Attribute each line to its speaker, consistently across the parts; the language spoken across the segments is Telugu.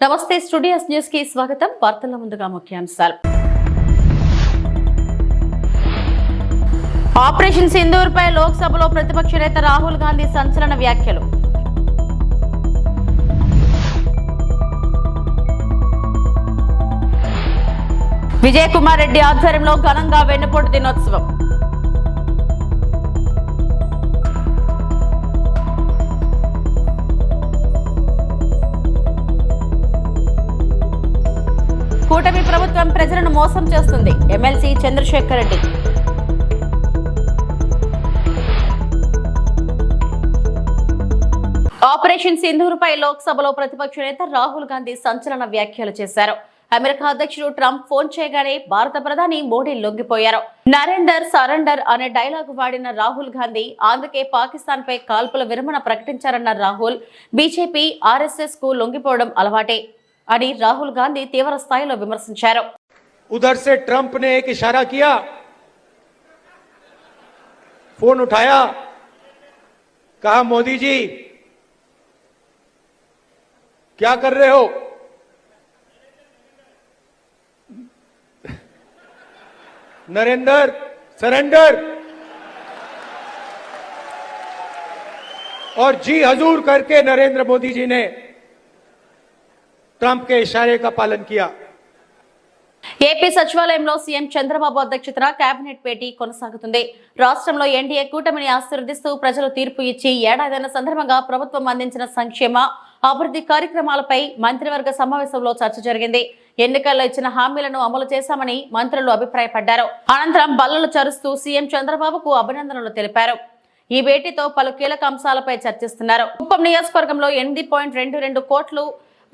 Speaker 1: నమస్తే స్టూడియోస్ న్యూస్ కి స్వాగతం. వార్తల ముందుగా ముఖ్యాంశాలు. ఆపరేషన్ సింధూర్ పై లోక్సభలో ప్రతిపక్ష నేత రాహుల్ గాంధీ సంచలన వ్యాఖ్యలు. విజయ్ కుమార్ రెడ్డి ఆధ్వర్యంలో ఘనంగా వెన్నుపోటు దినోత్సవం. కూటమి ప్రభుత్వం ప్రజలను మోసం చేస్తుంది. ఎమ్మెల్సీ చంద్రశేఖర్ రెడ్డి. ఆపరేషన్ సింధూర్ పై లోక్సభలో ప్రతిపక్ష నేత రాహుల్ గాంధీ సంచలన వ్యాఖ్యలు చేశారు. అమెరికా అధ్యక్షుడు ట్రంప్ ఫోన్ చేయగానే భారత ప్రధాని మోడీ లొంగిపోయారు. నరేందర్ సరెండర్ అనే డైలాగ్ వాడిన రాహుల్ గాంధీ అందుకే పాకిస్తాన్ పై కాల్పుల విరమణ ప్రకటించారన్న రాహుల్ బీజేపీ ఆర్ఎస్ఎస్ కు లొంగిపోవడం అలవాటే అని రాహుల్ గాంధీ తీవ్ర స్థాయిలో విమర్శించారు.
Speaker 2: उधर से ट्रंप ने एक इशारा किया, फोन उठाया, कहा मोदी जी क्या कर रहे हो? नरेंद्र सरेंडर और जी हजूर करके नरेंद्र मोदी जी ने ट्रंप के इशारे का पालन किया.
Speaker 1: ఏపీ సచివాలయంలో సీఎం చంద్రబాబు అధ్యక్షతన కేబినెట్ భేటీ కొనసాగుతుంది. రాష్ట్రంలో ఎన్డీఏ కూటమిని ఆశీర్వదిస్తూ ప్రజలు తీర్పు ఇచ్చి ఏడాదైన సందర్భంగా ప్రభుత్వం అందించిన సంక్షేమ అభివృద్ధి కార్యక్రమాలపై మంత్రివర్గ సమావేశంలో చర్చ జరిగింది. ఎన్నికల్లో ఇచ్చిన హామీలను అమలు చేశామని మంత్రులు అభిప్రాయపడ్డారు. అనంతరం బల్లలు చరుస్తూ సీఎం చంద్రబాబుకు అభినందనలు తెలిపారు. ఈ భేటీతో పలు కీలక అంశాలపై చర్చిస్తున్నారు. కుప్పం నియోజకవర్గంలో 8.22 కోట్లు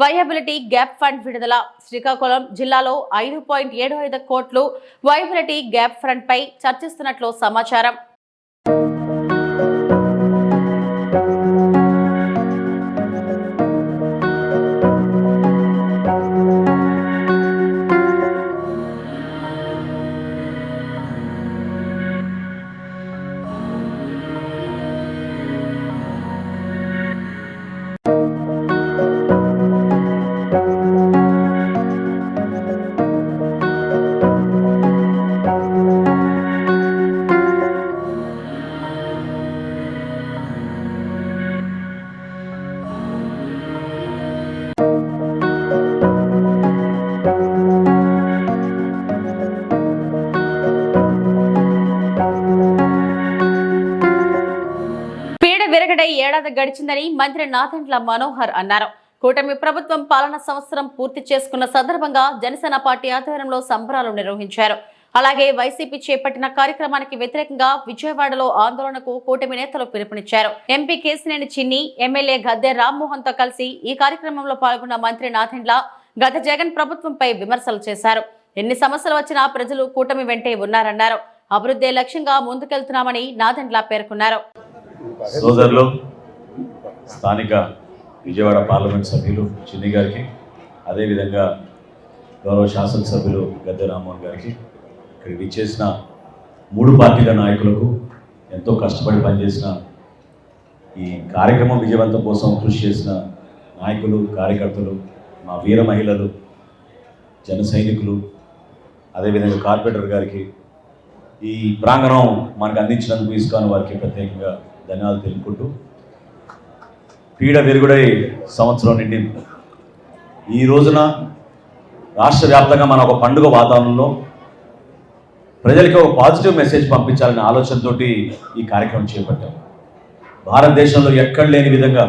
Speaker 1: వైయబిలిటీ గ్యాప్ ఫండ్ విడుదల. శ్రీకాకుళం జిల్లాలో 5.75 కోట్లు వైయబిలిటీ గ్యాప్ ఫండ్ పై చర్చిస్తున్నట్లు సమాచారం. విరగడై ఏడాది గడిచిందని మంత్రి నాదెండ్ల మనోహర్ అన్నారు. కూటమి ప్రభుత్వం పాలన సంవత్సరం పూర్తి చేసుకున్న సందర్భంగా జనసేన పార్టీ ఆధ్వర్యంలో సంబరాలు నిర్వహించారు. అలాగే వైసీపీ చేపట్టిన కార్యక్రమానికి వ్యతిరేకంగా విజయవాడలో ఆందోళనకు కూటమి నేతలు పిలుపునిచ్చారు. ఎంపీ కేసినేని చిన్ని, ఎమ్మెల్యే గద్దె రామ్మోహన్ తో కలిసి ఈ కార్యక్రమంలో పాల్గొన్న మంత్రి నాదెండ్ల గత జగన్ ప్రభుత్వంపై విమర్శలు చేశారు. ఎన్ని సమస్యలు వచ్చినా ప్రజలు కూటమి వెంటే ఉన్నారన్నారు. అభివృద్ధి లక్ష్యంగా ముందుకెళ్తున్నామని నాదెండ్ల పేర్కొన్నారు.
Speaker 3: సోదరులు, స్థానిక విజయవాడ పార్లమెంట్ సభ్యులు చిన్ని గారికి, అదేవిధంగా గౌరవ శాసనసభ్యులు గద్దె రామ్మోహన్ గారికి, ఇక్కడికి విచ్చేసిన 3 పార్టీల నాయకులకు, ఎంతో కష్టపడి పనిచేసిన ఈ కార్యక్రమం విజయవంతం కోసం కృషి చేసిన నాయకులు, కార్యకర్తలు, మా వీర మహిళలు, జన సైనికులు, అదేవిధంగా కార్పొరేటర్ గారికి, ఈ ప్రాంగణం మనకు అందించినందుకు ఇస్కాన్ వారికి ప్రత్యేకంగా ధన్యవాదాలు తెలుపుకుంటూ, పీడ విరుగుడై సంవత్సరం నిండింది. ఈ రోజున రాష్ట్ర వ్యాప్తంగా మన ఒక పండుగ వాతావరణంలో ప్రజలకి ఒక పాజిటివ్ మెసేజ్ పంపించాలనే ఆలోచనతో ఈ కార్యక్రమం చేపట్టాం. భారతదేశంలో ఎక్కడ లేని విధంగా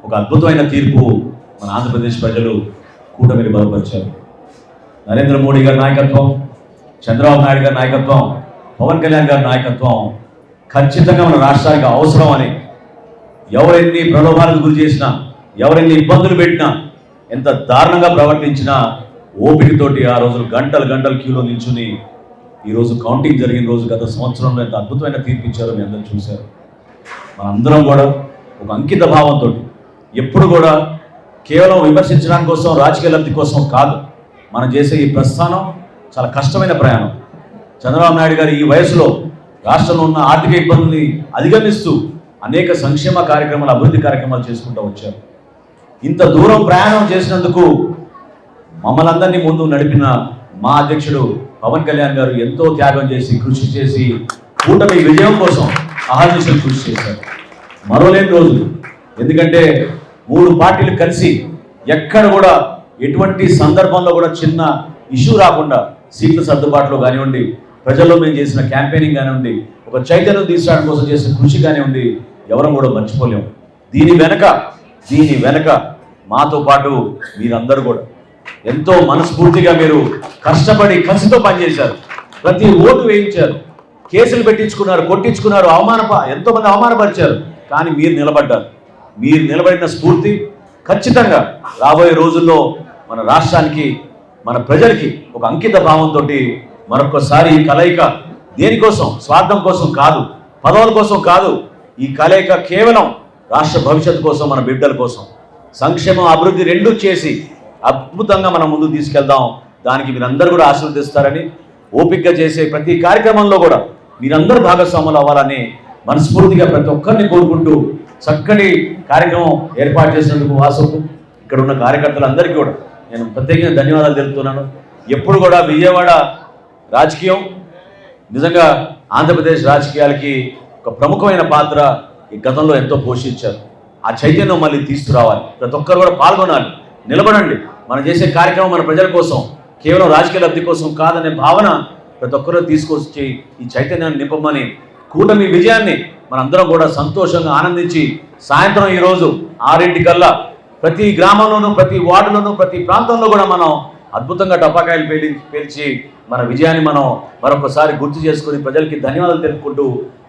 Speaker 3: ఒక అద్భుతమైన తీర్పు మన ఆంధ్రప్రదేశ్ ప్రజలు కూటమిని బలపరిచారు. నరేంద్ర మోడీ గారి నాయకత్వం, చంద్రబాబు నాయుడు గారి నాయకత్వం, పవన్ కళ్యాణ్ గారి నాయకత్వం ఖచ్చితంగా మన రాష్ట్రానికి అవసరం అని, ఎవరెన్ని ప్రలోభాలకు గురి చేసినా, ఎవరెన్ని ఇబ్బందులు పెట్టినా, ఎంత దారుణంగా ప్రవర్తించినా ఓపికతోటి ఆ రోజులు గంటలు క్యూలో నిల్చుని ఈరోజు కౌంటింగ్ జరిగిన రోజు గత సంవత్సరంలో ఎంత అద్భుతమైన తీర్పు ఇచ్చారో మీ అందరూ చూశారు. మనందరం కూడా ఒక అంకిత భావంతో ఎప్పుడు కూడా కేవలం విమర్శించడానికి కోసం, రాజకీయ లబ్ధి కోసం కాదు మనం చేసే ఈ ప్రస్థానం చాలా కష్టమైన ప్రయాణం. చంద్రబాబు నాయుడు గారు ఈ వయసులో రాష్ట్రంలో ఉన్న ఆర్థిక ఇబ్బందుల్ని అధిగమిస్తూ అనేక సంక్షేమ కార్యక్రమాలు, అభివృద్ధి కార్యక్రమాలు చేసుకుంటూ వచ్చారు. ఇంత దూరం ప్రయాణం చేసినందుకు మమ్మల్ని అందరినీ ముందు నడిపిన మా అధ్యక్షుడు పవన్ కళ్యాణ్ గారు ఎంతో త్యాగం చేసి కృషి చేసి కూటమి విజయం కోసం అహర్నిశలు కృషి చేశారు. మరోలేని రోజులు, ఎందుకంటే 3 పార్టీలు కలిసి ఎక్కడ కూడా ఎటువంటి సందర్భంలో కూడా చిన్న ఇష్యూ రాకుండా సీట్ల సర్దుబాటులో కానివ్వండి, ప్రజల్లో మేము చేసిన క్యాంపెయినింగ్ కానివ్వండి, ఒక చైతన్యం తీసుకురావడం కోసం చేసిన కృషి కానివ్వండి, ఎవరం కూడా మర్చిపోలేము. దీని వెనక మాతో పాటు మీరందరూ కూడా ఎంతో మనస్ఫూర్తిగా మీరు కష్టపడి కసితో పనిచేశారు. ప్రతి ఓటు వేయించారు, కేసులు పెట్టించుకున్నారు, కొట్టించుకున్నారు, ఎంతో మంది అవమానపరిచారు. కానీ మీరు నిలబడ్డారు. మీరు నిలబడిన స్ఫూర్తి ఖచ్చితంగా రాబోయే రోజుల్లో మన రాష్ట్రానికి, మన ప్రజలకి ఒక అంకిత భావంతో మరొకసారి ఈ కలయిక దేనికోసం, స్వార్థం కోసం కాదు, పదవుల కోసం కాదు, ఈ కలయిక కేవలం రాష్ట్ర భవిష్యత్తు కోసం, మన బిడ్డల కోసం, సంక్షేమం అభివృద్ధి రెండూ చేసి అద్భుతంగా మనం ముందుకు తీసుకెళ్దాం. దానికి మీరందరూ కూడా ఆశీర్వదిస్తారని, ఓపికగా చేసే ప్రతి కార్యక్రమంలో కూడా మీరందరూ భాగస్వాములు అవ్వాలని మనస్ఫూర్తిగా ప్రతి ఒక్కరిని కోరుకుంటూ చక్కటి కార్యక్రమం ఏర్పాటు చేసినందుకు వాసుకు, ఇక్కడ ఉన్న కార్యకర్తలందరికీ కూడా నేను ప్రత్యేకంగా ధన్యవాదాలు తెలుపుతున్నాను. ఎప్పుడు కూడా విజయవాడ రాజకీయం నిజంగా ఆంధ్రప్రదేశ్ రాజకీయాలకి ఒక ప్రముఖమైన పాత్ర ఈ గతంలో ఎంతో పోషించారు. ఆ చైతన్యం మళ్ళీ తీసుకురావాలి. ప్రతి ఒక్కరు కూడా పాల్గొనాలి, నిలబడండి. మనం చేసే కార్యక్రమం మన ప్రజల కోసం, కేవలం రాజకీయ లబ్ధి కోసం కాదనే భావన ప్రతి ఒక్కరూ తీసుకొచ్చి ఈ చైతన్యాన్ని నింపమని, కూటమి విజయాన్ని మనందరం కూడా సంతోషంగా ఆనందించి సాయంత్రం ఈరోజు 6 ప్రతి గ్రామంలోనూ, ప్రతి వార్డులోనూ, ప్రతి ప్రాంతంలో కూడా మనం అద్భుతంగా టపాకాయలు పేల్చి మన విజయాన్ని మనం మరొకసారి గుర్తు చేసుకుని ప్రజలకి ధన్యవాదాలు తెలుపుకుంటూ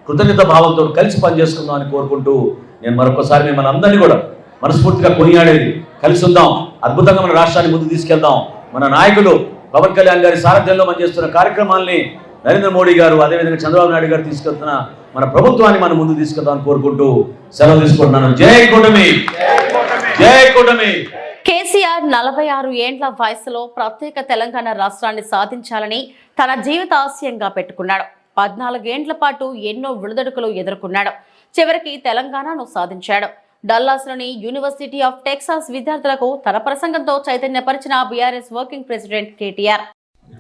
Speaker 3: కృతజ్ఞత భావంతో కలిసి పనిచేసుకుందాం అని కోరుకుంటూ నేను మరొకసారి మిమ్మల్ని అందరినీ కూడా మనస్ఫూర్తిగా కొనియాడేది, కలిసి ఉందాం, అద్భుతంగా మన రాష్ట్రాన్ని ముందుకు తీసుకెళ్దాం. మన నాయకులు పవన్ కళ్యాణ్ గారి సారథ్యంలో మనం చేస్తున్న కార్యక్రమాల్ని నరేంద్ర మోడీ గారు, అదేవిధంగా చంద్రబాబు నాయుడు గారు తీసుకెళ్తున్న మన ప్రభుత్వాన్ని మనం ముందు తీసుకెళ్దామని కోరుకుంటూ సెలవు తీసుకుంటున్నాను. జై కూటమి, జై కూటమి.
Speaker 1: కేసీఆర్ 46 ఏండ్ల వయసులో ప్రత్యేక తెలంగాణ రాష్ట్రాన్ని సాధించాలని తన జీవిత ఆశయంగా పెట్టుకున్నాడు. 14 ఏండ్ల పాటు ఎన్నో విడుదడుకులు ఎదుర్కొన్నాడు. చివరికి తెలంగాణను సాధించాడు. డల్లాస్లోని యూనివర్సిటీ ఆఫ్ టెక్సాస్ విద్యార్థులకు తన ప్రసంగంతో చైతన్యపరిచిన బీఆర్ఎస్ వర్కింగ్ ప్రెసిడెంట్ కేటీఆర్.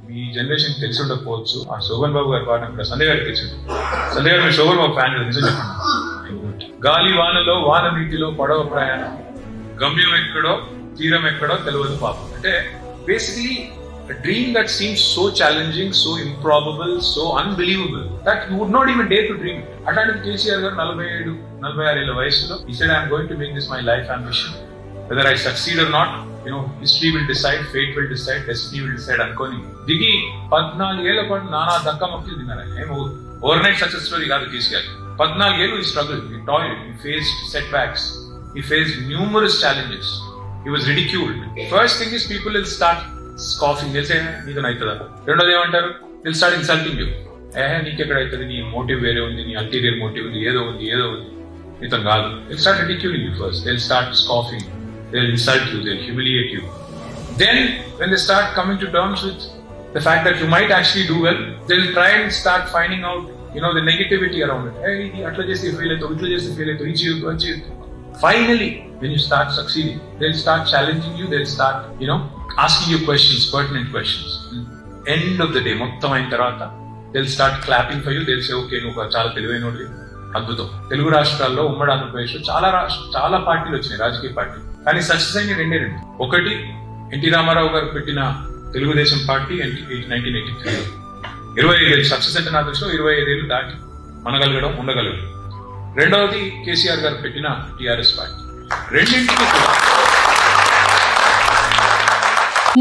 Speaker 4: మీ జనరేషన్ తెలిసి ఉండకపోవచ్చు, ఆ శోభన్ బాబు గారి పాట కూడా సంజయ్ గారికి తెలిసి ఉంటుంది. సంజయ్ గారు మీరు శోభన్ బాబు ఫ్యాన్ నిజం చెప్పండి. గాలి వానలో, వాన నీటిలో పడవ ప్రయాణం, గమ్యం ఎక్కడో తీరం ఎక్కడో తెలియదు పాపం. అంటే basically a dream that seems so challenging, so improbable, so unbelievable that you would not even dare to dream it. Atlantic KCR garu 47-46 ఏళ్ల వయసులో he said, I'm going to make this my life ambition. Whether I succeed or not, history will decide, fate will decide, destiny will decide అనుకొని దిగి 14 ఏళ్ల పాటు నానా దక్క మొక్కలు తిన్నారు. ఏమో ఓవర్ నైట్ సక్సెస్ స్టోరీ కాదు కేసీఆర్. 14 ఏళ్ళు he struggled, he toiled, he faced setbacks, he faced numerous challenges, he was ridiculed. First thing is people will start scoffing, they'll say నీకు అవుతుందా. రెండోది ఏమంటారు, they'll start insulting you. నీకెక్కడ అవుతుంది, నీ మోటివ్ వేరే ఉంది, నీ అల్టీరియర్ మోటివ్ ఉంది, ఏదో ఉంది నీతో కాదు. They'll start ridiculing you first, they'll start scoffing, they'll insult you, they'll humiliate you. Then when they start coming to terms with the fact that you might actually do well, they'll try and start finding out the negativity around it. ఇది అట్లా చేస్తే ఫెయిల్ అవుతావు, ఇట్లా చేస్తే ఫెయిల్ అవుతావు, ఇది చేయొద్దు. Finally, when you start succeeding, they'll start challenging you, they'll start asking you questions, pertinent questions. End of the day, మొత్తం అయిన తర్వాత they'll start clapping for you, they'll say, okay, నువ్వు చాలా తెలివైనోడివి, అద్భుతం. తెలుగు రాష్ట్రాల్లో, ఉమ్మడి ఆంధ్రప్రదేశ్లో చాలా పార్టీలు వచ్చినాయి, రాజకీయ పార్టీలు. కానీ సక్సెస్ అయిన రెండే. ఒకటి ఎన్టీ రామారావు గారు పెట్టిన తెలుగుదేశం పార్టీ 1983. 25 ఏళ్ళు సక్సెస్ అంటే నాకు దృష్టిలో 25 ఏళ్ళు దాటి మనగలగడం, ఉండగలగడం. రెండవది కేసీఆర్ గారు పెట్టిన టీఆర్ఎస్ పార్టీ. రెండింటికి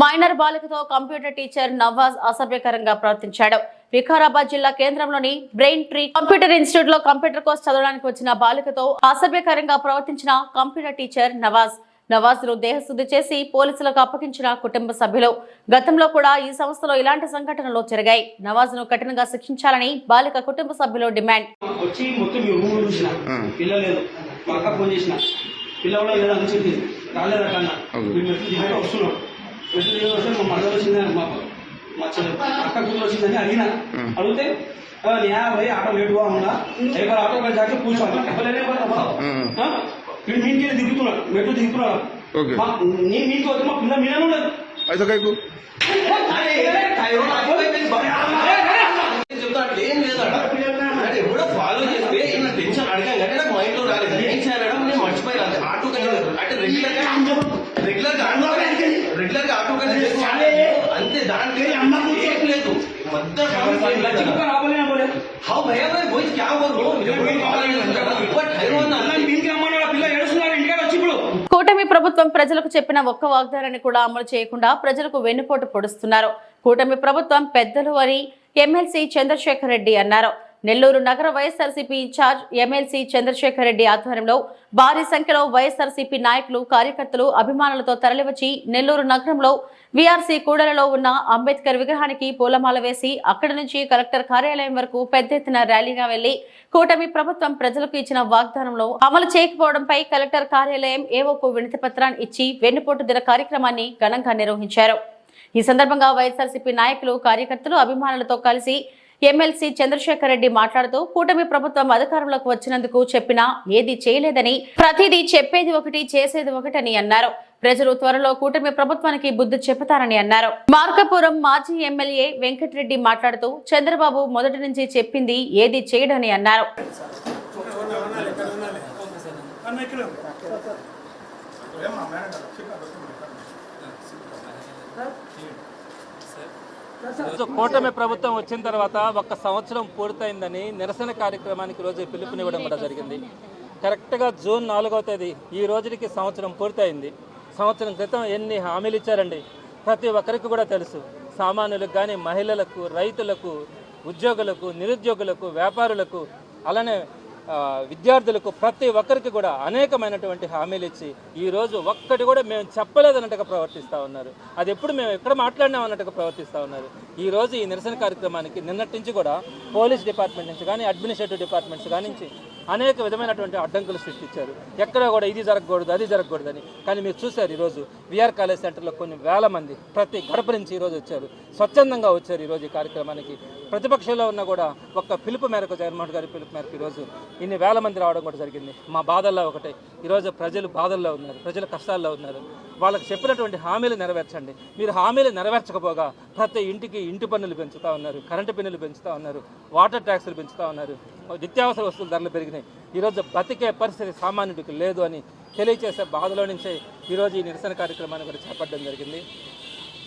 Speaker 1: మైనర్ బాలికతో కంప్యూటర్ టీచర్ నవాజ్ అసభ్యకరంగా ప్రవర్తించాడు. వికారాబాద్ జిల్లా కేంద్రంలోని బ్రెయిన్ ట్రీ కంప్యూటర్ ఇన్స్టిట్యూట్ లో కంప్యూటర్ కోర్స్ చదవడానికి వచ్చిన బాలికతో అసభ్యకరంగా ప్రవర్తించిన కంప్యూటర్ టీచర్ నవాజ్ ను దేహశుద్ధి చేసి పోలీసులకు అప్పగించిన కుటుంబ సభ్యులు. గతంలో కూడా ఈ సంస్థలో ఇలాంటి సంఘటనలు జరిగాయి. నవాజ్ ను కఠినంగా శిక్షించాలని బాలిక కుటుంబ సభ్యులు డిమాండ్.
Speaker 5: अक्का कुछ వచ్చిందని అడిగినా అడిగితే న్యా भाई ఆటో లేట్ हुआ होगा एक बार ऑटो का जाके पूछो बोले नहीं पता फिर मीन के दिखुతున్నాడు మెట్టు దిగుతున్నాడు
Speaker 6: ఓకే.
Speaker 5: మీకు వద్దు, మా పిల్ల మీరే ఉండదు.
Speaker 6: అయితే కైకు
Speaker 7: చెప్తా అట్లా ఏం లేదట. అంటే ఎప్పుడో ఫాలో చేస్తే ఏమైనా టెన్షన్ అడగాం కానీ నాకు మైండ్ లో రాలేదు. ఏం చేయాలడం నేను మర్చిపోయినా. అంతే ఆటో అంటే రెగ్యులర్ గా ఆటో అంతే. దాంట్లో ఏం లేదు. हाँ भैया मैं वही क्या बोल रहा हूँ.
Speaker 1: కూటమి ప్రభుత్వం ప్రజలకు చెప్పిన ఒక్క వాగ్దానాన్ని కూడా అమలు చేయకుండా ప్రజలకు వెన్నుపోటు పొడుస్తున్నారు. కూటమి ప్రభుత్వం పెద్దలు అని ఎమ్మెల్సీ చంద్రశేఖర్ రెడ్డి అన్నారు. నెల్లూరు నగర వైఎస్ఆర్సీపీ ఇన్ఛార్జ్ ఎమ్మెల్సీ చంద్రశేఖర్ రెడ్డి ఆధ్వర్యంలో భారీ సంఖ్యలో వైఎస్ఆర్సీపీ నాయకులు, కార్యకర్తలు, అభిమానులతో తరలివచ్చి నెల్లూరు నగరంలో వీఆర్సీ కూడలలో ఉన్న అంబేద్కర్ విగ్రహానికి పూలమాల వేసి అక్కడి నుంచి కలెక్టర్ కార్యాలయం వరకు పెద్ద ఎత్తున ర్యాలీగా వెళ్లి కూటమి ప్రభుత్వం ప్రజలకు ఇచ్చిన వాగ్దానంలో అమలు చేయకపోవడంపై కలెక్టర్ కార్యాలయం ఏవోకు వినతి పత్రాన్ని ఇచ్చి వెన్నుపోటు దిన కార్యక్రమాన్ని ఘనంగా నిర్వహించారు. ఈ సందర్భంగా వైఎస్ఆర్సీపీ నాయకులు, కార్యకర్తలు, అభిమానులతో కలిసి ఎమ్మెల్సీ చంద్రశేఖర్ రెడ్డి మాట్లాడుతూ కూటమి ప్రభుత్వం అధికారంలోకి వచ్చినందుకు చెప్పినా ఏది చేయలేదని, ప్రతిదీ చెప్పేది ఒకటి చేసేది ఒకటని అన్నారు. ప్రజలు త్వరలో కూటమి ప్రభుత్వానికి బుద్ధి చెబుతారని అన్నారు. మార్కాపురం మాజీ ఎమ్మెల్యే వెంకటరెడ్డి మాట్లాడుతూ చంద్రబాబు మొదటి నుంచి చెప్పింది ఏది చేయడని అన్నారు.
Speaker 8: కూటమి ప్రభుత్వం వచ్చిన తర్వాత 1 సంవత్సరం పూర్తయిందని నిరసన కార్యక్రమానికి రోజు పిలుపునివ్వడం కూడా జరిగింది. కరెక్ట్గా జూన్ 4వ తేదీ ఈ రోజుకి సంవత్సరం పూర్తయింది. సంవత్సరం క్రితం ఎన్ని హామీలు ఇచ్చారండి ప్రతి ఒక్కరికి కూడా తెలుసు. సామాన్యులకు కానీ, మహిళలకు, రైతులకు, ఉద్యోగులకు, నిరుద్యోగులకు, వ్యాపారులకు, అలానే విద్యార్థులకు ప్రతి ఒక్కరికి కూడా అనేకమైనటువంటి హామీలు ఇచ్చి ఈరోజు ఒక్కటి కూడా మేము చెప్పలేదన్నట్టుగా ప్రవర్తిస్తూ ఉన్నారు. అది ఎప్పుడు మేము ఎక్కడ మాట్లాడినాం అన్నట్టుగా ప్రవర్తిస్తూ ఉన్నారు. ఈరోజు ఈ నిరసన కార్యక్రమానికి నిన్నటి నుంచి కూడా పోలీస్ డిపార్ట్మెంట్ నుంచి కానీ, అడ్మినిస్ట్రేటివ్ డిపార్ట్మెంట్స్ కానీ నుంచి అనేక విధమైనటువంటి అడ్డంకులు సృష్టించారు. ఎక్కడ కూడా ఇది జరగకూడదు, అది జరగకూడదని. కానీ మీరు చూశారు ఈరోజు విఆర్ కాలేజ్ సెంటర్లో కొన్ని వేల మంది ప్రతి గడప నుంచి ఈరోజు వచ్చారు, స్వచ్ఛందంగా వచ్చారు. ఈరోజు ఈ కార్యక్రమానికి ప్రతిపక్షంలో ఉన్న కూడా ఒక్క పిలుపు మేరకు, జగన్మోహన్ గారి పిలుపు మేరకు ఈరోజు ఇన్ని వేల మంది రావడం కూడా జరిగింది. మా బాధల్లో ఒకటే, ఈరోజు ప్రజలు బాధల్లో ఉన్నారు, ప్రజలు కష్టాల్లో ఉన్నారు. వాళ్ళకి చెప్పినటువంటి హామీలు నెరవేర్చండి. మీరు హామీలు నెరవేర్చకపోగా ప్రతి ఇంటికి ఇంటి పన్నులు పెంచుతూ ఉన్నారు, కరెంటు బిల్లులు పెంచుతూ ఉన్నారు, వాటర్ ట్యాక్సులు పెంచుతూ ఉన్నారు, నిత్యావసర వస్తువుల ధరలు పెరిగినాయి. ఈరోజు బతికే పరిస్థితి సామాన్యుడికి లేదు అని తెలియజేసే బాధలో నుంచే ఈరోజు ఈ నిరసన కార్యక్రమాన్ని కూడా చేపట్టడం జరిగింది.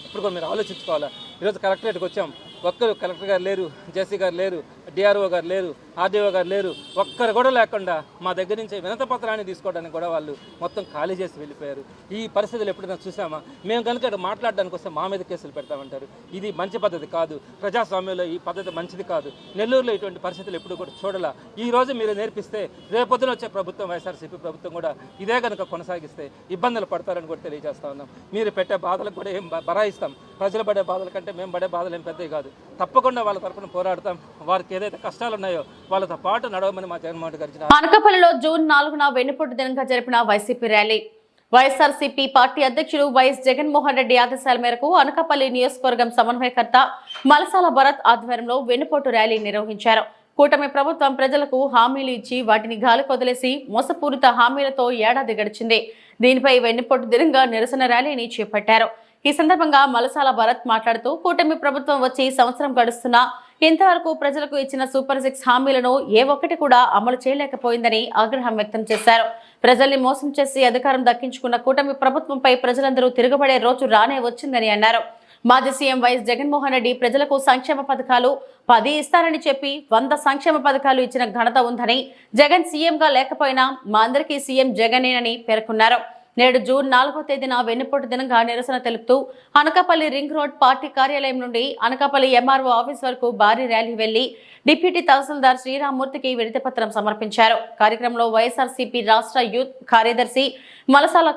Speaker 8: ఇప్పుడు కూడా మీరు ఆలోచించుకోవాలా. ఈరోజు కలెక్టరేట్కి వచ్చాం, ఒక్కరు కలెక్టర్ గారు లేరు, జేసీ గారు లేరు, డిఆర్ఓ గారు లేరు, ఆర్డీఓ గారు లేరు, ఒక్కరు కూడా లేకుండా మా దగ్గర నుంచి వినతి పత్రాన్ని తీసుకోవడానికి కూడా వాళ్ళు మొత్తం ఖాళీ చేసి వెళ్ళిపోయారు. ఈ పరిస్థితులు ఎప్పుడైనా చూసామా? మేము కనుక మాట్లాడడానికి వస్తే మా మీద కేసులు పెడతామంటారు. ఇది మంచి పద్ధతి కాదు. ప్రజాస్వామ్యంలో ఈ పద్ధతి మంచిది కాదు. నెల్లూరులో ఇటువంటి పరిస్థితులు ఎప్పుడు కూడా చూడాల. ఈ రోజు మీరు నేర్పిస్తే రేపొద్దున వచ్చే ప్రభుత్వం, వైఎస్ఆర్సీపీ ప్రభుత్వం కూడా ఇదే కనుక కొనసాగిస్తే ఇబ్బందులు పడతారని కూడా తెలియజేస్తా ఉన్నాం. మీరు పెట్టే బాధలకు కూడా ఏం బరాయిస్తాం. ప్రజలు పడే బాధల కంటే మేము పడే బాధలు ఏం పెద్దవి కాదు. తప్పకుండా వాళ్ళ తరపున పోరాడతాం. వారికి ఏదైతే కష్టాలు ఉన్నాయో వాళ్ళతో పాటు నడవమని మా జగన్మోహన్ గారు.
Speaker 1: అనకాపల్లిలో జూన్ 4న వెన్నుపోటు దినంగా జరిపిన వైసీపీ ర్యాలీ. వైఎస్ఆర్సీపీ పార్టీ అధ్యక్షుడు వైఎస్ జగన్మోహన్ రెడ్డి ఆదేశాల మేరకు అనకాపల్లి నియోజకవర్గం సమన్వయకర్త మలసాల భరత్ ఆధ్వర్యంలో వెన్నుపోటు ర్యాలీ నిర్వహించారు. కూటమి ప్రభుత్వం ప్రజలకు హామీలు ఇచ్చి వాటిని గాలి కొదిలేసి మోసపూరిత హామీలతో ఏడాది గడిచింది. దీనిపై వెన్నుపోటు దినంగా నిరసన ర్యాలీని చేపట్టారు. ఈ సందర్భంగా మలసాల భరత్ మాట్లాడుతూ కూటమి ప్రభుత్వం వచ్చి సంవత్సరం గడుస్తున్నా ఇంతవరకు ప్రజలకు ఇచ్చిన సూపర్ 6 హామీలను ఏ ఒక్కటి కూడా అమలు చేయలేకపోయిందని ఆగ్రహం వ్యక్తం చేశారు. ప్రజల్ని మోసం చేసి అధికారం దక్కించుకున్న కూటమి ప్రభుత్వంపై ప్రజలందరూ తిరగబడే రోజు రానే వచ్చిందని అన్నారు. మాజీ సీఎం వైఎస్ జగన్మోహన్ రెడ్డి ప్రజలకు సంక్షేమ పథకాలు 10 ఇస్తారని చెప్పి 100 సంక్షేమ పథకాలు ఇచ్చిన ఘనత ఉందని, జగన్ సీఎంగా లేకపోయినా మా అందరికీ సీఎం జగనేనని పేర్కొన్నారు. నేడు జూన్ 4వ తేదీన వెన్నుపోటు దినంగా నిరసన తెలుపుతూ అనకాపల్లి రింగ్ రోడ్ పార్టీ కార్యాలయం నుండి అనకాపల్లి ఎంఆర్ఓ ఆఫీస్ వరకు భారీ ర్యాలీ వెళ్లి డిప్యూటీ తహసీల్దార్ శ్రీరామ్మూర్తికి వినతి పత్రం సమర్పించారు. కార్యక్రమంలో వైఎస్ఆర్సీపీ రాష్ట్ర యూత్ కార్యదర్శి మలసాల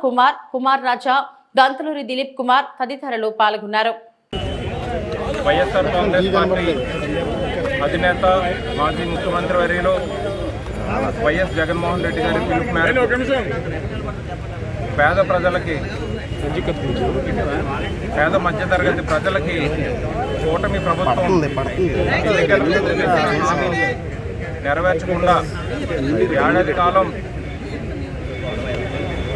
Speaker 1: కుమార్ రాజా, గంతులూరి దిలీప్ కుమార్ తదితరులు పాల్గొన్నారు.
Speaker 9: వైఎస్ఆర్ కాంగ్రెస్ పార్టీ అధినేత మాజీ ముఖ్యమంత్రి వర్యులు వైఎస్ జగన్మోహన్ రెడ్డి గారి పిలుపు మేరకు పేద ప్రజలకి, పేద మధ్యతరగతి ప్రజలకి కూటమి ప్రభుత్వం నెరవేర్చకుండా ఏడాది కాలం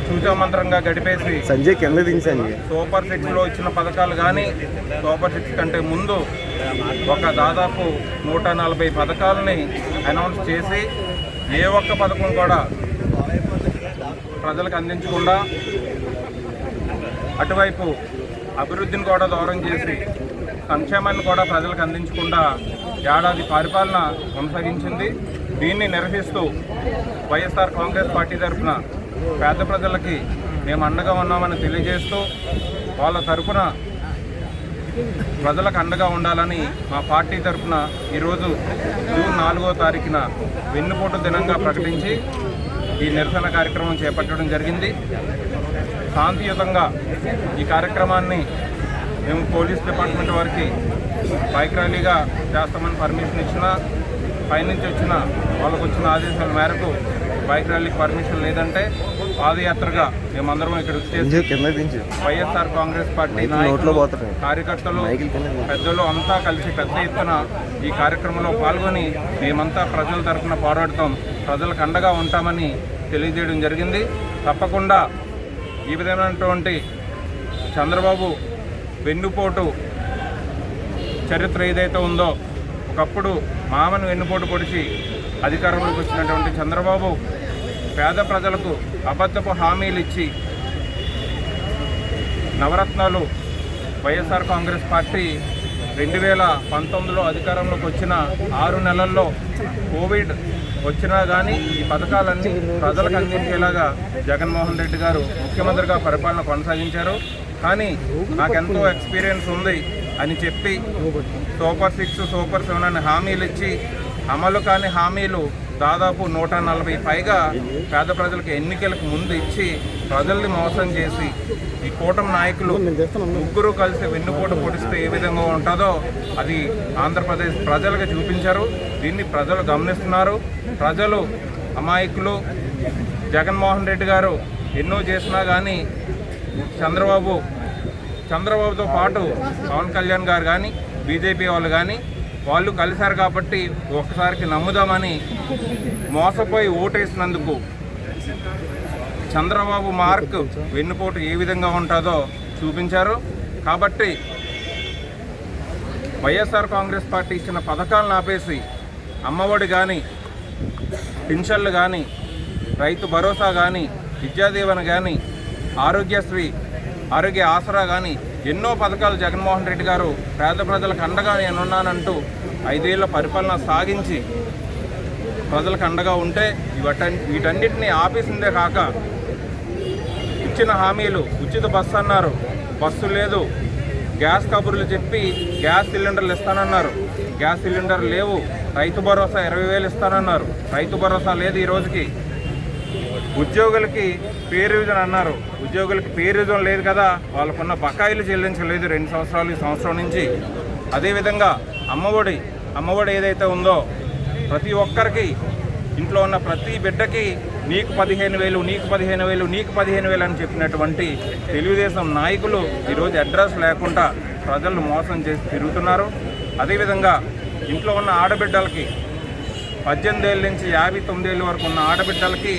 Speaker 9: సూచమంత్రంగా గడిపేసి
Speaker 6: సంజయ్ కింద దించండి.
Speaker 9: సూపర్ 6లో ఇచ్చిన పథకాలు కానీ సూపర్ 6 కంటే ముందు ఒక దాదాపు 140 పథకాలని అనౌన్స్ చేసి ఏ ఒక్క పథకం కూడా ప్రజలకు అందించకుండా అటువైపు అభివృద్ధిని కూడా దూరం చేసి సంక్షేమాన్ని కూడా ప్రజలకు అందించకుండా ఏడాది పరిపాలన కొనసాగించింది. దీన్ని నిరసిస్తూ వైఎస్ఆర్ కాంగ్రెస్ పార్టీ తరఫున పేద ప్రజలకి మేము అండగా ఉన్నామని తెలియజేస్తూ వాళ్ళ తరఫున ప్రజలకు అండగా ఉండాలని మా పార్టీ తరఫున ఈరోజు జూన్ 4వ తారీఖున వెన్నుపోటు దినంగా ప్రకటించి ఈ నిరసన కార్యక్రమం చేపట్టడం జరిగింది. శాంతియుతంగా ఈ కార్యక్రమాన్ని మేము పోలీస్ డిపార్ట్మెంట్ వారికి బైక్ ర్యాలీగా చేస్తామని పర్మిషన్ ఇచ్చినా పైనుంచి వచ్చిన వాళ్ళకు వచ్చిన ఆదేశాల మేరకు బైక్ ర్యాలీకి పర్మిషన్ లేదంటే పాదయాత్రగా మేమందరం ఇక్కడ వచ్చేసి వైఎస్ఆర్ కాంగ్రెస్ పార్టీ నాయకులు, కార్యకర్తలు, పెద్దలు అంతా కలిసి పెద్ద ఎత్తున ఈ కార్యక్రమంలో పాల్గొని మేమంతా ప్రజల తరఫున పోరాడతాం, ప్రజలకు అండగా ఉంటామని తెలియజేయడం జరిగింది. తప్పకుండా ఈ విధమైనటువంటి చంద్రబాబు వెన్నుపోటు చరిత్ర ఏదైతే ఉందో, ఒకప్పుడు మామను వెన్నుపోటు పొడిచి అధికారంలోకి వచ్చినటువంటి చంద్రబాబు పేద ప్రజలకు అబద్ధపు హామీలు ఇచ్చి నవరత్నాలు వైఎస్ఆర్ కాంగ్రెస్ పార్టీ 2019లో అధికారంలోకి వచ్చిన 6 నెలల్లో కోవిడ్ వచ్చినా కానీ ఈ పథకాలన్నీ ప్రజలకు అందించేలాగా జగన్మోహన్ రెడ్డి గారు ముఖ్యమంత్రిగా పరిపాలన కొనసాగించారు. కానీ నాకెంతో ఎక్స్పీరియన్స్ ఉంది అని చెప్పి సూపర్ 6, సూపర్ 7 అని హామీలు ఇచ్చి అమలు కాని హామీలు దాదాపు 140 పైగా పేద ప్రజలకు ఎన్నికలకు ముందు ఇచ్చి ప్రజల్ని మోసం చేసి ఈ కూటమి నాయకులు ముగ్గురు కలిసి వెన్నుపోటు పొడిస్తే ఏ విధంగా ఉంటుందో అది ఆంధ్రప్రదేశ్ ప్రజలకు చూపించారు. దీన్ని ప్రజలు గమనిస్తున్నారు. ప్రజలు అమాయకులు. జగన్మోహన్ రెడ్డి గారు ఎన్నో చేసినా కానీ చంద్రబాబుతో పాటు పవన్ కళ్యాణ్ గారు కానీ బీజేపీ వాళ్ళు కానీ వాళ్ళు కలిశారు కాబట్టి ఒక్కసారికి నమ్ముదామని మోసపోయి ఓటేసినందుకు చంద్రబాబు మార్క్ వెన్నుపోటు ఏ విధంగా ఉంటుందో చూపించారు. కాబట్టి వైఎస్ఆర్ కాంగ్రెస్ పార్టీ ఇచ్చిన పథకాలను ఆపేసి అమ్మఒడి కానీ, పింఛన్లు కానీ, రైతు భరోసా కానీ, విద్యాదీవెన కానీ, ఆరోగ్యశ్రీ, ఆరోగ్య ఆసరా కానీ ఎన్నో పథకాలు జగన్మోహన్ రెడ్డి గారు పేద ప్రజలకు అండగా నేనున్నానంటూ 5 ఏళ్ల పరిపాలన సాగించి ప్రజలకు అండగా ఉంటే వీటన్నిటినీ ఆపేసిందే కాక ఇచ్చిన హామీలు ఉచిత బస్సు అన్నారు, బస్సు లేదు. గ్యాస్ కబుర్లు చెప్పి గ్యాస్ సిలిండర్లు ఇస్తానన్నారు, గ్యాస్ సిలిండర్ లేవు. రైతు భరోసా 20,000 ఇస్తానన్నారు, రైతు భరోసా లేదు ఈ రోజుకి. ఉద్యోగులకి పే రివిజన్ అన్నారు, ఉద్యోగులకి పే రివిజన్ లేదు కదా, వాళ్ళకున్న బకాయిలు చెల్లించలేదు 2 సంవత్సరాలు, ఈ సంవత్సరం నుంచి. అదేవిధంగా అమ్మఒడి ఏదైతే ఉందో ప్రతి ఒక్కరికి ఇంట్లో ఉన్న ప్రతి బిడ్డకి నీకు 15,000, నీకు 15,000, నీకు 15,000 అని చెప్పినటువంటి తెలుగుదేశం నాయకులు ఈరోజు అడ్రస్ లేకుండా ప్రజలను మోసం చేసి తిరుగుతున్నారు. అదేవిధంగా ఇంట్లో ఉన్న ఆడబిడ్డలకి 18 ఏళ్ళ నుంచి 59 ఏళ్ళ వరకు ఉన్న ఆడబిడ్డలకి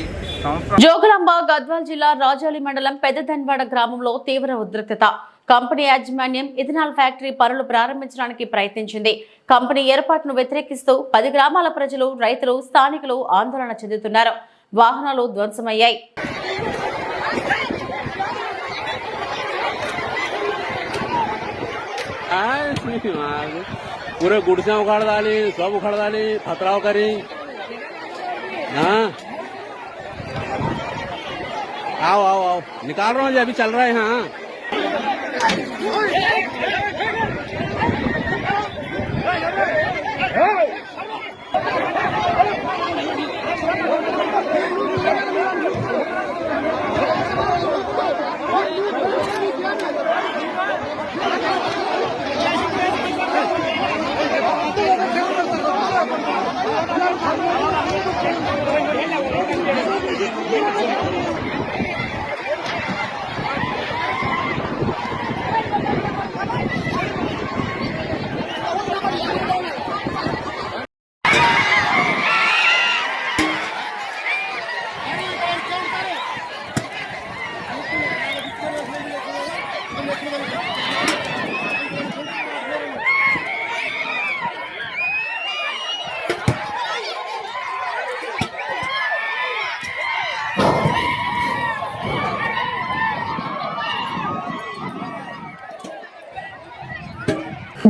Speaker 1: జోగులాంబ గద్వాల్ జిల్లా రాజోలి మండలం పెద్దదన్వాడ గ్రామంలో తీవ్ర ఉద్రిక్తత. కంపెనీ యాజమాన్యం ఇథనాల్ ఫ్యాక్టరీ పనులు ప్రారంభించడానికి ప్రయత్నించింది. కంపెనీ ఏర్పాటును వ్యతిరేకిస్తూ 10 గ్రామాల ప్రజలు, రైతులు, స్థానికులు ఆందోళన చెందుతున్నారు. వాహనాలు ధ్వంసమయ్యాయి.
Speaker 10: पूरे गुड़से उखाड़ डाली, सब उखाड़ डाली, खतराव करी। हाँ आओ आओ आओ निकाल रहा हूँ जी, अभी चल रहे हैं। हाँ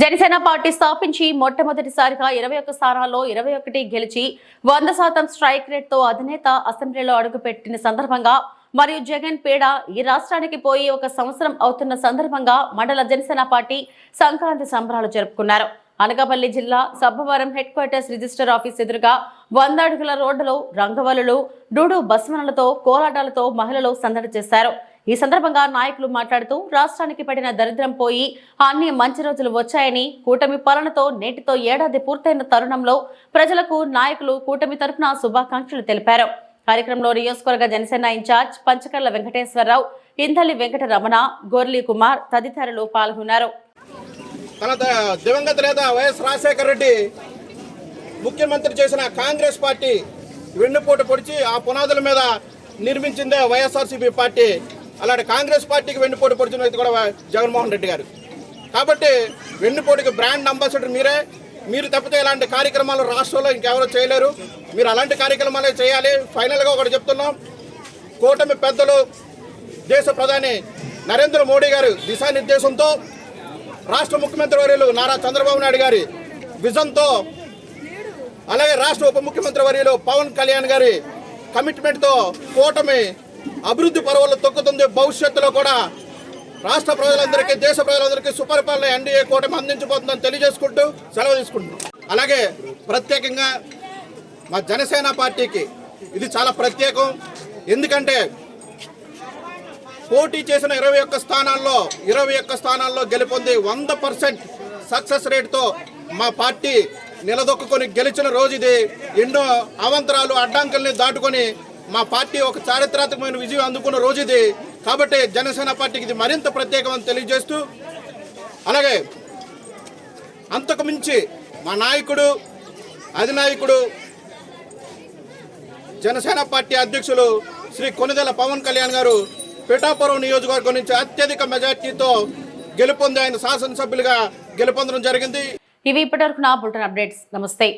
Speaker 1: జనసేన పార్టీ స్థాపించి మొట్టమొదటిసారిగా 21 స్థానాల్లో 21 గెలిచి 100% స్ట్రైక్ రేట్ తో అధినేత అసెంబ్లీలో అడుగుపెట్టిన సందర్భంగా మరియు జగన్ పీడ ఈ రాష్ట్రానికి పోయి 1 సంవత్సరం అవుతున్న సందర్భంగా మండల జనసేన పార్టీ సంక్రాంతి సంబరాలు జరుపుకున్నారు. అనకాపల్లి జిల్లా Sabbavaram head quarters register office ఎదురుగా 100 అడుగుల రోడ్డులో రంగవల్లులు, డూడు బస్మనలతో, కోలాటాలతో మహిళలు సందడి చేశారు. ఈ సందర్భంగా నాయకులు మాట్లాడుతూ రాష్ట్రానికి పడిన దరిద్రం పోయి అన్ని మంచి రోజులు వచ్చాయని, కూటమి పాలనతో నేటితో ఏడాది పూర్తయిన తరుణంలో ప్రజలకు నాయకులు కూటమి తరఫున శుభాకాంక్షలు తెలిపారు. కార్యక్రమంలో నియోజకవర్గ జనసేన ఇన్ఛార్జ్ పంచకర్ల వెంకటేశ్వరరావు, ఇందలి వెంకటరమణ, గోర్లీ కుమార్ తదితరులు పాల్గొన్నారు.
Speaker 6: తన దివంగత నేత వైఎస్ రాజశేఖర రెడ్డి ముఖ్యమంత్రి చేసిన కాంగ్రెస్ పార్టీ వెన్నుపోటు పొడిచి ఆ పునాదుల మీద నిర్మించిందే వైఎస్ఆర్సీపీ పార్టీ. అలాంటి కాంగ్రెస్ పార్టీకి వెన్నుపోటు పొడిచిన వ్యక్తి కూడా జగన్మోహన్ రెడ్డి గారు. కాబట్టి వెన్నుపోటుకి బ్రాండ్ అంబాసిడర్ మీరే. మీరు తప్పితే ఇలాంటి కార్యక్రమాలు రాష్ట్రంలో ఇంకెవరూ చేయలేరు. మీరు అలాంటి కార్యక్రమాలే చేయాలి. ఫైనల్గా ఒకటి చెప్తున్నాం, కూటమి పెద్దలు దేశ ప్రధాని నరేంద్ర మోడీ గారు దిశానిర్దేశంతో, రాష్ట్ర ముఖ్యమంత్రి వర్యులు నారా చంద్రబాబు నాయుడు గారి విజన్తో, అలాగే రాష్ట్ర ఉప ముఖ్యమంత్రి వర్యులు పవన్ కళ్యాణ్ గారి కమిట్మెంట్తో కూటమి అభివృద్ధి పర్వాలు తొక్కుతుంది. భవిష్యత్తులో కూడా రాష్ట్ర ప్రజలందరికీ, దేశ ప్రజలందరికీ సుపరిపాలన ఎన్డీఏ కూటమి అందించబోతుందని తెలియజేసుకుంటూ సెలవు తీసుకుంటున్నాం. అలాగే ప్రత్యేకంగా మా జనసేన పార్టీకి ఇది చాలా ప్రత్యేకం. ఎందుకంటే పోటీ చేసిన 21 స్థానాల్లో గెలుపొంది 100% సక్సెస్ రేట్తో మా పార్టీ నిలదొక్కుని గెలిచిన రోజు ఇది. ఎన్నో అవాంతరాలు, అడ్డంకుల్ని దాటుకొని మా పార్టీ ఒక చారిత్రాత్మకమైన విజయం అందుకున్న రోజు ఇది. కాబట్టి జనసేన పార్టీకి ఇది మరింత ప్రత్యేకమని తెలియజేస్తూ, అలాగే అంతకు మించి మా నాయకుడు, అధినాయకుడు, జనసేన పార్టీ అధ్యక్షులు శ్రీ కొనిదెల పవన్ కళ్యాణ్ గారు పిఠాపురం నియోజకవర్గం నుంచి అత్యధిక మెజార్టీతో గెలుపొంది ఆయన శాసనసభ్యులుగా గెలుపొందడం జరిగింది.
Speaker 1: ఇవి ఇప్పటివరకు నా బులెటిన్ అప్డేట్స్. నమస్తే.